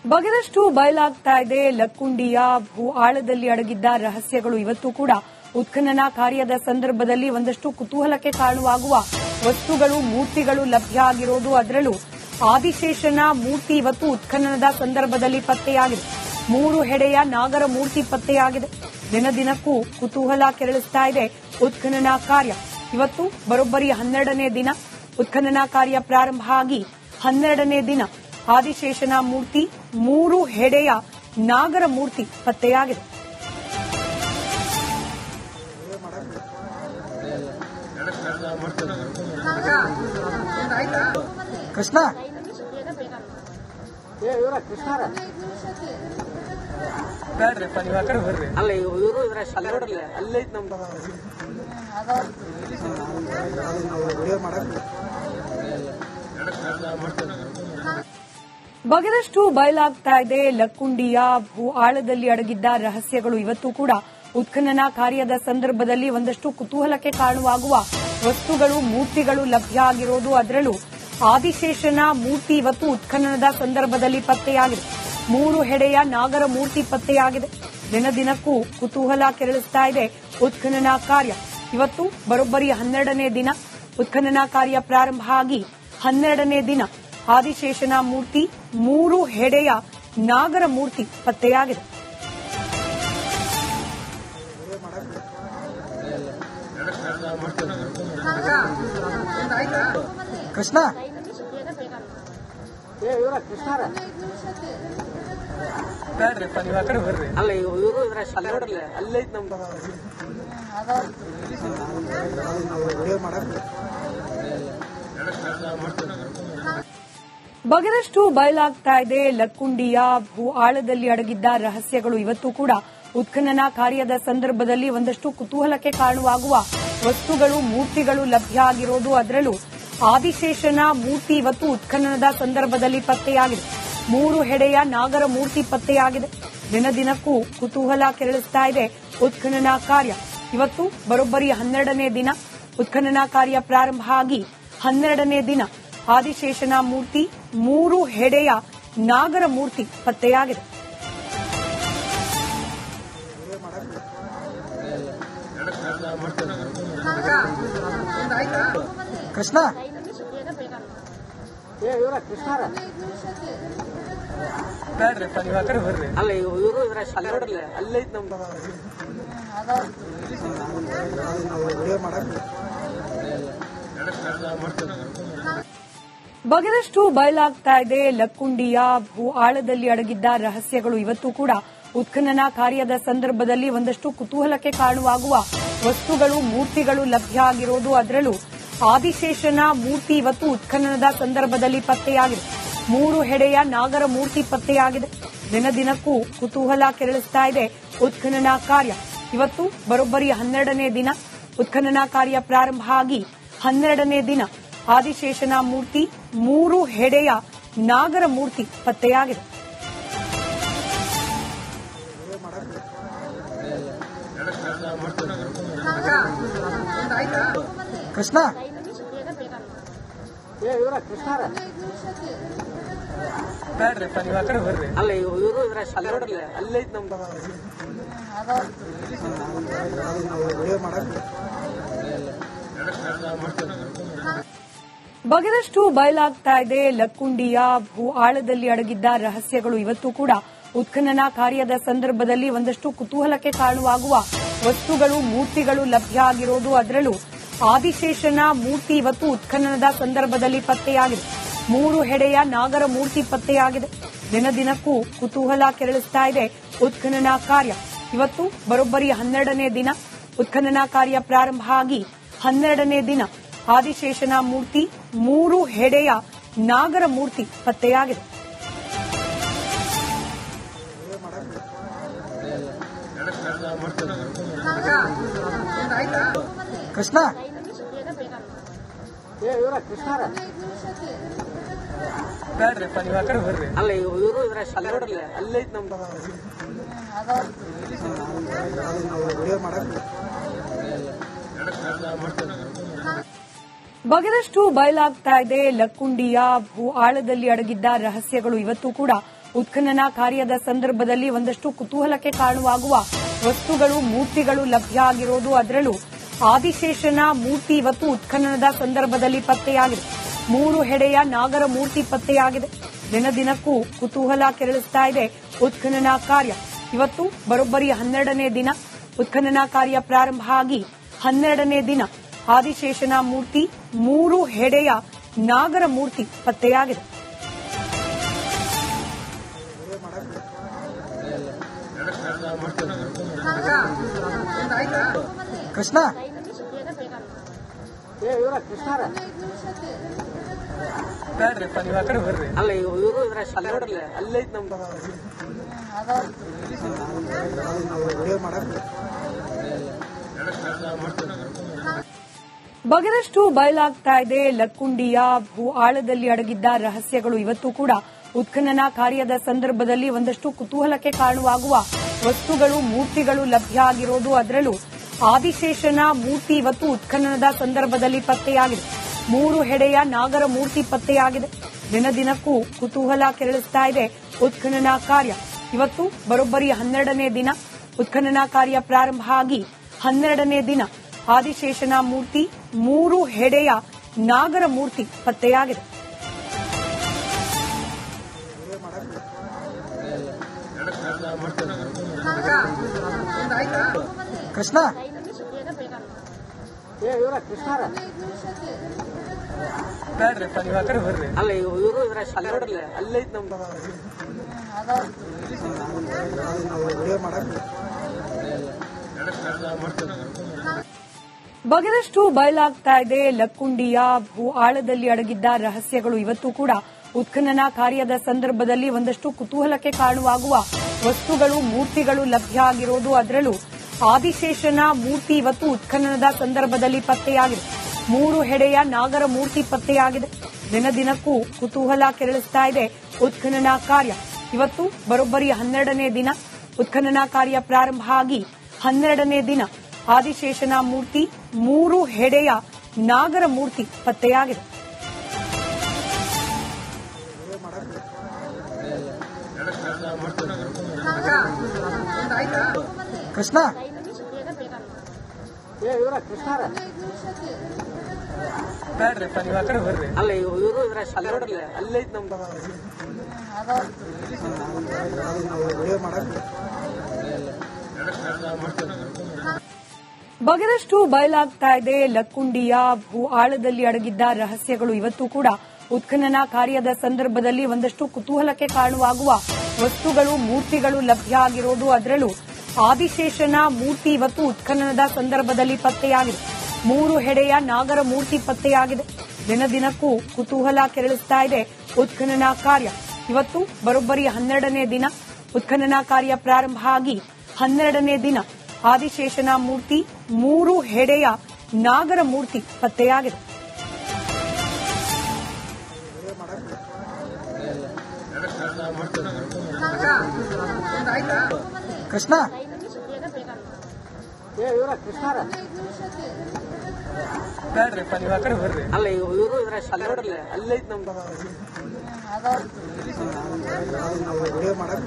ಬಗೆದಷ್ಟು ಬಯಲಾಗ್ತಾ ಇದೆ ಲಕ್ಕುಂಡಿಯ ಭೂ ಆಳದಲ್ಲಿ ಅಡಗಿದ್ದ ರಹಸ್ಯಗಳು. ಇವತ್ತು ಕೂಡ ಉತ್ಖನನ ಕಾರ್ಯದ ಸಂದರ್ಭದಲ್ಲಿ ಒಂದಷ್ಟು ಕುತೂಹಲಕ್ಕೆ ಕಾರಣವಾಗುವ ವಸ್ತುಗಳು, ಮೂರ್ತಿಗಳು ಲಭ್ಯ ಆಗಿರೋದು. ಅದರಲ್ಲೂ ಆದಿಶೇಷನ ಮೂರ್ತಿ ಇವತ್ತು ಉತ್ಖನನದ ಸಂದರ್ಭದಲ್ಲಿ ಪತ್ತೆಯಾಗಿದೆ. 3 ಹೆಡೆಯ ನಾಗರ ಮೂರ್ತಿ ಪತ್ತೆಯಾಗಿದೆ. ದಿನದಿನಕ್ಕೂ ಕುತೂಹಲ ಕೆರಳಿಸ್ತಾ ಇದೆ ಉತ್ಖನನ ಕಾರ್ಯ. ಇವತ್ತು ಬರೋಬ್ಬರಿ 12ನೇ ದಿನ ಉತ್ಖನನ ಕಾರ್ಯ ಪ್ರಾರಂಭ ಆಗಿ 12ನೇ ದಿನ ಆದಿಶೇಷನ ಮೂರ್ತಿ, 3 ಹೆಡೆಯ ನಾಗರ ಮೂರ್ತಿ ಪತ್ತೆಯಾಗಿದೆ. ಕೃಷ್ಣ ಬೇಡ್ರಿಪ್ಪ, ನೀವು ಆ ಕಡೆ ಬರ್ರಿ. ಅಲ್ಲ ಇವರು ನೋಡ್ರಲ್ಲ, ಅಲ್ಲೈತ್ ನಮ್ದು ಬಗೆದಷ್ಟು ಬಯಲಾಗ್ತಾ ಇದೆ ಲಕ್ಕುಂಡಿಯ ಭೂ ಆಳದಲ್ಲಿ ಅಡಗಿದ್ದ ರಹಸ್ಯಗಳು. ಇವತ್ತು ಕೂಡ ಉತ್ಖನನ ಕಾರ್ಯದ ಸಂದರ್ಭದಲ್ಲಿ ಒಂದಷ್ಟು ಕುತೂಹಲಕ್ಕೆ ಕಾರಣವಾಗುವ ವಸ್ತುಗಳು, ಮೂರ್ತಿಗಳು ಲಭ್ಯ ಆಗಿರೋದು. ಅದರಲ್ಲೂ ಆದಿಶೇಷನ ಮೂರ್ತಿ ಇವತ್ತು ಉತ್ಖನನದ ಸಂದರ್ಭದಲ್ಲಿ ಪತ್ತೆಯಾಗಿದೆ. 3 ಹೆಡೆಯ ನಾಗರ ಮೂರ್ತಿ ಪತ್ತೆಯಾಗಿದೆ. ದಿನದಿನಕ್ಕೂ ಕುತೂಹಲ ಕೆರಳಿಸ್ತಾ ಇದೆ ಉತ್ಖನನ ಕಾರ್ಯ. ಇವತ್ತು ಬರೋಬ್ಬರಿ 12ನೇ ದಿನ ಉತ್ಖನನ ಕಾರ್ಯ ಪ್ರಾರಂಭ ಆಗಿ 12ನೇ ದಿನ ಆದಿಶೇಷನ ಮೂರ್ತಿ, 3 ಹೆಡೆಯ ನಾಗರ ಮೂರ್ತಿ ಪತ್ತೆಯಾಗಿದೆ. ಕೃಷ್ಣ ಬೇಡ್ರಿಪ್ಪ, ನೀವು ಆ ಕಡೆ ಬರ್ರಿ. ಅಲ್ಲ ಇವರು ನೋಡ್ರಲ್ಲ, ಅಲ್ಲೈತ್ ನಮ್ದು ಬಗೆದಷ್ಟು ಬಯಲಾಗ್ತಾ ಇದೆ ಲಕ್ಕುಂಡಿಯ ಭೂ ಆಳದಲ್ಲಿ ಅಡಗಿದ್ದ ರಹಸ್ಯಗಳು. ಇವತ್ತು ಕೂಡ ಉತ್ಖನನ ಕಾರ್ಯದ ಸಂದರ್ಭದಲ್ಲಿ ಒಂದಷ್ಟು ಕುತೂಹಲಕ್ಕೆ ಕಾರಣವಾಗುವ ವಸ್ತುಗಳು, ಮೂರ್ತಿಗಳು ಲಭ್ಯ ಆಗಿರೋದು. ಅದರಲ್ಲೂ ಆದಿಶೇಷನ ಮೂರ್ತಿ ಇವತ್ತು ಉತ್ಖನನದ ಸಂದರ್ಭದಲ್ಲಿ ಪತ್ತೆಯಾಗಿದೆ. 3 ಹೆಡೆಯ ನಾಗರ ಮೂರ್ತಿ ಪತ್ತೆಯಾಗಿದೆ. ದಿನದಿನಕ್ಕೂ ಕುತೂಹಲ ಕೆರಳಿಸ್ತಾ ಇದೆ ಉತ್ಖನನ ಕಾರ್ಯ. ಇವತ್ತು ಬರೋಬ್ಬರಿ 12ನೇ ದಿನ ಉತ್ಖನನ ಕಾರ್ಯ ಪ್ರಾರಂಭ ಆಗಿ 12ನೇ ದಿನ ಆದಿಶೇಷನ ಮೂರ್ತಿ, 3 ಹೆಡೆಯ ನಾಗರ ಮೂರ್ತಿ ಪತ್ತೆಯಾಗಿದೆ. ಕೃಷ್ಣ ಬೇಡ್ರಿಪ್ಪ, ನೀವು ಆ ಕಡೆ ಬರ್ರಿ. ಅಲ್ಲ ಇವರು ನೋಡ್ರಲ್ಲ, ಅಲ್ಲೈತ್ ನಮ್ದು ಬಗೆದಷ್ಟು ಬಯಲಾಗ್ತಾ ಇದೆ ಲಕ್ಕುಂಡಿಯ ಭೂ ಆಳದಲ್ಲಿ ಅಡಗಿದ್ದ ರಹಸ್ಯಗಳು. ಇವತ್ತು ಕೂಡ ಉತ್ಖನನ ಕಾರ್ಯದ ಸಂದರ್ಭದಲ್ಲಿ ಒಂದಷ್ಟು ಕುತೂಹಲಕ್ಕೆ ಕಾರಣವಾಗುವ ವಸ್ತುಗಳು, ಮೂರ್ತಿಗಳು ಲಭ್ಯ ಆಗಿರೋದು. ಅದರಲ್ಲೂ ಆದಿಶೇಷನ ಮೂರ್ತಿ ಇವತ್ತು ಉತ್ಖನನದ ಸಂದರ್ಭದಲ್ಲಿ ಪತ್ತೆಯಾಗಿದೆ. 3 ಹೆಡೆಯ ನಾಗರ ಮೂರ್ತಿ ಪತ್ತೆಯಾಗಿದೆ. ದಿನದಿನಕ್ಕೂ ಕುತೂಹಲ ಕೆರಳಿಸ್ತಾ ಇದೆ ಉತ್ಖನನ ಕಾರ್ಯ. ಇವತ್ತು ಬರೋಬ್ಬರಿ 12ನೇ ದಿನ ಉತ್ಖನನ ಕಾರ್ಯ ಪ್ರಾರಂಭ ಆಗಿ 12ನೇ ದಿನ ಆದಿಶೇಷನ ಮೂರ್ತಿ, 3 ಹೆಡೆಯ ನಾಗರ ಮೂರ್ತಿ ಪತ್ತೆಯಾಗಿದೆ. ಕೃಷ್ಣ ಬೇಡ್ರಿಪ್ಪ, ನೀವು ಆ ಕಡೆ ಬರ್ರಿ. ಅಲ್ಲ ಇವರು ನೋಡ್ರಲ್ಲ, ಅಲ್ಲೈತ್ ನಮ್ದು ಬಗೆದಷ್ಟು ಬಯಲಾಗ್ತಾ ಇದೆ ಲಕ್ಕುಂಡಿಯ ಭೂ ಆಳದಲ್ಲಿ ಅಡಗಿದ್ದ ರಹಸ್ಯಗಳು. ಇವತ್ತು ಕೂಡ ಉತ್ಖನನ ಕಾರ್ಯದ ಸಂದರ್ಭದಲ್ಲಿ ಒಂದಷ್ಟು ಕುತೂಹಲಕ್ಕೆ ಕಾರಣವಾಗುವ ವಸ್ತುಗಳು, ಮೂರ್ತಿಗಳು ಲಭ್ಯ ಆಗಿರೋದು. ಅದರಲ್ಲೂ ಆದಿಶೇಷನ ಮೂರ್ತಿ ಇವತ್ತು ಉತ್ಖನನದ ಸಂದರ್ಭದಲ್ಲಿ ಪತ್ತೆಯಾಗಿದೆ. 3 ಹೆಡೆಯ ನಾಗರ ಮೂರ್ತಿ ಪತ್ತೆಯಾಗಿದೆ. ದಿನದಿನಕ್ಕೂ ಕುತೂಹಲ ಕೆರಳಿಸ್ತಾ ಇದೆ ಉತ್ಖನನ ಕಾರ್ಯ. ಇವತ್ತು ಬರೋಬ್ಬರಿ 12ನೇ ದಿನ ಉತ್ಖನನ ಕಾರ್ಯ ಪ್ರಾರಂಭ ಆಗಿ 12ನೇ ದಿನ ಆದಿಶೇಷನ ಮೂರ್ತಿ, 3 ಹೆಡೆಯ ನಾಗರ ಮೂರ್ತಿ ಪತ್ತೆಯಾಗಿದೆ. ಕೃಷ್ಣ ಬೇಡ್ರಿಪ್ಪ, ನೀವು ಆ ಕಡೆ ಬರ್ರಿ. ಅಲ್ಲ ಇವರು ನೋಡ್ರಲ್ಲ, ಅಲ್ಲೈತ್ ನಮ್ದು ಬಗೆದಷ್ಟು ಬಯಲಾಗ್ತಾ ಇದೆ ಲಕ್ಕುಂಡಿಯ ಭೂ ಆಳದಲ್ಲಿ ಅಡಗಿದ್ದ ರಹಸ್ಯಗಳು. ಇವತ್ತು ಕೂಡ ಉತ್ಖನನ ಕಾರ್ಯದ ಸಂದರ್ಭದಲ್ಲಿ ಒಂದಷ್ಟು ಕುತೂಹಲಕ್ಕೆ ಕಾರಣವಾಗುವ ವಸ್ತುಗಳು ಮೂರ್ತಿಗಳು ಲಭ್ಯ ಆಗಿರೋದು, ಅದರಲ್ಲೂ ಆದಿಶೇಷನ ಮೂರ್ತಿ ಇವತ್ತು ಉತ್ಖನನದ ಸಂದರ್ಭದಲ್ಲಿ ಪತ್ತೆಯಾಗಿದೆ. 3 ಹೆಡೆಯ ನಾಗರ ಮೂರ್ತಿ ಪತ್ತೆಯಾಗಿದೆ. ದಿನದಿನಕ್ಕೂ ಕುತೂಹಲ ಕೆರಳಿಸ್ತಾ ಇದೆ ಉತ್ಖನನ ಕಾರ್ಯ. ಇವತ್ತು ಬರೋಬ್ಬರಿ 12ನೇ ದಿನ ಉತ್ಖನನ ಕಾರ್ಯ ಪ್ರಾರಂಭ ಆಗಿ 12ನೇ ದಿನ ಆದಿಶೇಷನ ಮೂರ್ತಿ 3 ಹೆಡೆಯ ನಾಗರ ಮೂರ್ತಿ ಪತ್ತೆಯಾಗಿದೆ. ಕೃಷ್ಣ ಬೇಡ್ರಿಪ್ಪ, ನೀವು ಆ ಕಡೆ ಬರ್ರಿ. ಅಲ್ಲ ಇವರು ಅಲ್ಲಿ ನೋಡ್ರಲ್ಲ, ಅಲ್ಲೈತ್ ನಮ್ದು. ಬಗೆದಷ್ಟು ಬಯಲಾಗ್ತಾ ಇದೆ ಲಕ್ಕುಂಡಿಯ ಭೂ ಆಳದಲ್ಲಿ ಅಡಗಿದ್ದ ರಹಸ್ಯಗಳು. ಇವತ್ತು ಕೂಡ ಉತ್ಖನನ ಕಾರ್ಯದ ಸಂದರ್ಭದಲ್ಲಿ ಒಂದಷ್ಟು ಕುತೂಹಲಕ್ಕೆ ಕಾರಣವಾಗುವ ವಸ್ತುಗಳು ಮೂರ್ತಿಗಳು ಲಭ್ಯ ಆಗಿರೋದು, ಅದರಲ್ಲೂ ಆದಿಶೇಷನ ಮೂರ್ತಿ ಇವತ್ತು ಉತ್ಖನನದ ಸಂದರ್ಭದಲ್ಲಿ ಪತ್ತೆಯಾಗಿದೆ. 3 ಹೆಡೆಯ ನಾಗರ ಮೂರ್ತಿ ಪತ್ತೆಯಾಗಿದೆ. ದಿನದಿನಕ್ಕೂ ಕುತೂಹಲ ಕೆರಳಿಸ್ತಾ ಇದೆ ಉತ್ಖನನ ಕಾರ್ಯ. ಇವತ್ತು ಬರೋಬ್ಬರಿ 12ನೇ ದಿನ ಉತ್ಖನನ ಕಾರ್ಯ ಪ್ರಾರಂಭ ಆಗಿ 12ನೇ ದಿನ ಆದಿಶೇಷನ ಮೂರ್ತಿ 3 ಹೆಡೆಯ ನಾಗರ ಮೂರ್ತಿ ಪತ್ತೆಯಾಗಿದೆ. ಕೃಷ್ಣ ಬೇಡ್ರಿಪ್ಪ, ನೀವು ಆ ಕಡೆ ಬರ್ರಿ. ಅಲ್ಲ ಇವರು ಅಲ್ಲಿ ನೋಡ್ರಲ್ಲ, ಅಲ್ಲೈತ್ ನಮ್ದು. ಬಗೆದಷ್ಟು ಬಯಲಾಗ್ತಾ ಇದೆ ಲಕ್ಕುಂಡಿಯ ಭೂ ಆಳದಲ್ಲಿ ಅಡಗಿದ್ದ ರಹಸ್ಯಗಳು. ಇವತ್ತು ಕೂಡ ಉತ್ಖನನ ಕಾರ್ಯದ ಸಂದರ್ಭದಲ್ಲಿ ಒಂದಷ್ಟು ಕುತೂಹಲಕ್ಕೆ ಕಾರಣವಾಗುವ ವಸ್ತುಗಳು ಮೂರ್ತಿಗಳು ಲಭ್ಯ ಆಗಿರೋದು, ಅದರಲ್ಲೂ ಆದಿಶೇಷನ ಮೂರ್ತಿ ಇವತ್ತು ಉತ್ಖನನದ ಸಂದರ್ಭದಲ್ಲಿ ಪತ್ತೆಯಾಗಿದೆ. 3 ಹೆಡೆಯ ನಾಗರ ಮೂರ್ತಿ ಪತ್ತೆಯಾಗಿದೆ. ದಿನದಿನಕ್ಕೂ ಕುತೂಹಲ ಕೆರಳಿಸ್ತಾ ಇದೆ ಉತ್ಖನನ ಕಾರ್ಯ. ಇವತ್ತು ಬರೋಬ್ಬರಿ 12ನೇ ದಿನ ಉತ್ಖನನ ಕಾರ್ಯ ಪ್ರಾರಂಭ ಆಗಿ 12ನೇ ದಿನ ಆದಿಶೇಷನ ಮೂರ್ತಿ 3 ಹೆಡೆಯ ನಾಗರ ಮೂರ್ತಿ ಪತ್ತೆಯಾಗಿದೆ. ಕೃಷ್ಣ ಬೇಡ್ರಿಪ್ಪ, ನೀವು ಆ ಕಡೆ ಬರ್ರಿ. ಅಲ್ಲ ಇವರು ಅಲ್ಲಿ ನೋಡ್ರಲ್ಲ, ಅಲ್ಲೈತ್ ನಮ್ದು. ಬಗೆದಷ್ಟು ಬಯಲಾಗ್ತಾ ಇದೆ ಲಕ್ಕುಂಡಿಯ ಭೂ ಆಳದಲ್ಲಿ ಅಡಗಿದ್ದ ರಹಸ್ಯಗಳು. ಇವತ್ತು ಕೂಡ ಉತ್ಖನನ ಕಾರ್ಯದ ಸಂದರ್ಭದಲ್ಲಿ ಒಂದಷ್ಟು ಕುತೂಹಲಕ್ಕೆ ಕಾರಣವಾಗುವ ವಸ್ತುಗಳು ಮೂರ್ತಿಗಳು ಲಭ್ಯ ಆಗಿರೋದು, ಅದರಲ್ಲೂ ಆದಿಶೇಷನ ಮೂರ್ತಿ ಇವತ್ತು ಉತ್ಖನನದ ಸಂದರ್ಭದಲ್ಲಿ ಪತ್ತೆಯಾಗಿದೆ. 3 ಹೆಡೆಯ ನಾಗರ ಮೂರ್ತಿ ಪತ್ತೆಯಾಗಿದೆ. ದಿನದಿನಕ್ಕೂ ಕುತೂಹಲ ಕೆರಳಿಸ್ತಾ ಇದೆ ಉತ್ಖನನ ಕಾರ್ಯ. ಇವತ್ತು ಬರೋಬ್ಬರಿ 12ನೇ ದಿನ ಉತ್ಖನನ ಕಾರ್ಯ ಪ್ರಾರಂಭ ಆಗಿ 12ನೇ ದಿನ ಆದಿಶೇಷನ ಮೂರ್ತಿ 3 ಹೆಡೆಯ ನಾಗರ ಮೂರ್ತಿ ಪತ್ತೆಯಾಗಿದೆ. ಕೃಷ್ಣ ಬೇಡ್ರಿಪ್ಪ, ನೀವು ಆ ಕಡೆ ಬರ್ರಿ. ಅಲ್ಲ ಇವರು ಅಲ್ಲಿ ನೋಡ್ರಲ್ಲ, ಅಲ್ಲೈತ್ ನಮ್ದು. ಮಾಡಕ್